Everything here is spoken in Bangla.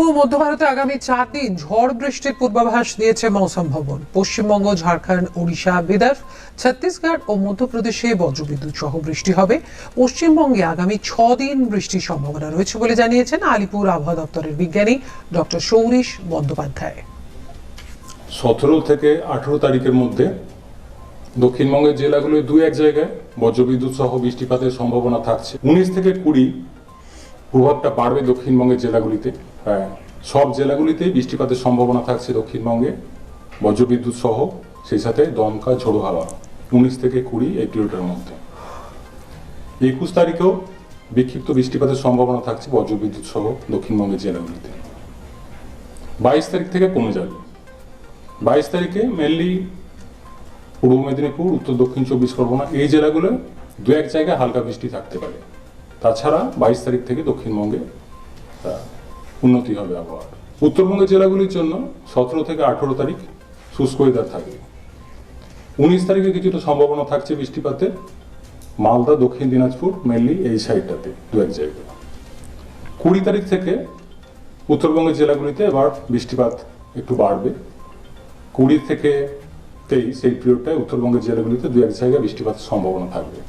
ও মধ্য ভারতে আগামী 4 দিন ঝড় বৃষ্টির পূর্বাভাস দিয়েছে মৌসুম ভবন। পশ্চিমবঙ্গ, ঝাড়খণ্ড, ওড়িশা, বিদর্ভ, ছত্তিশগড় ও মধ্যপ্রদেশে বজ্রবিদ্যুৎ সহ বৃষ্টি হবে। পশ্চিমবঙ্গে আগামী 6 দিন বৃষ্টির সম্ভাবনা রয়েছে বলে জানিয়েছেন আলিপুর আবহাওয়া দপ্তরের বিজ্ঞানী ডক্টর সৌরিশ বন্দ্যোপাধ্যায়। 17 থেকে 18 তারিখের মধ্যে দক্ষিণবঙ্গের জেলাগুলোয় দু এক জায়গায় বজ্রবিদ্যুৎ সহ বৃষ্টিপাতের সম্ভাবনা থাকছে। 19 থেকে 20 প্রভাবটা বাড়বে দক্ষিণবঙ্গের জেলাগুলিতে। সব জেলাগুলিতেই বৃষ্টিপাতের সম্ভাবনা থাকছে দক্ষিণবঙ্গে, বজ্রবিদ্যুৎ সহ, সেই সাথে দমকা ঝোড়ো হাওয়া 19 থেকে 20 এই পিরিয়ডের মধ্যে। 21 তারিখেও বিক্ষিপ্ত বৃষ্টিপাতের সম্ভাবনা থাকছে বজ্রবিদ্যুৎ সহ দক্ষিণবঙ্গের জেলাগুলিতে। 22 তারিখ থেকে কমে যাবে। 22 তারিখে মেনলি পূর্ব মেদিনীপুর, উত্তর দক্ষিণ 24 পরগনা এই জেলাগুলো দু এক জায়গায় হালকা বৃষ্টি থাকতে পারে। তাছাড়া 22 তারিখ থেকে দক্ষিণবঙ্গে উন্নতি হবে আবহাওয়ার। উত্তরবঙ্গের জেলাগুলির জন্য 17 থেকে 18 তারিখ শুষ্ক ওয়েদার থাকবে। 19 তারিখে কিছুটা সম্ভাবনা থাকছে বৃষ্টিপাতের, মালদা, দক্ষিণ দিনাজপুর মেনলি এই সাইডটাতে দু এক জায়গায়। 20 তারিখ থেকে উত্তরবঙ্গের জেলাগুলিতে এবার বৃষ্টিপাত একটু বাড়বে। 20 থেকে 23 এই পিরিয়ডটায় উত্তরবঙ্গের জেলাগুলিতে দু এক জায়গায় বৃষ্টিপাতের সম্ভাবনা থাকবে।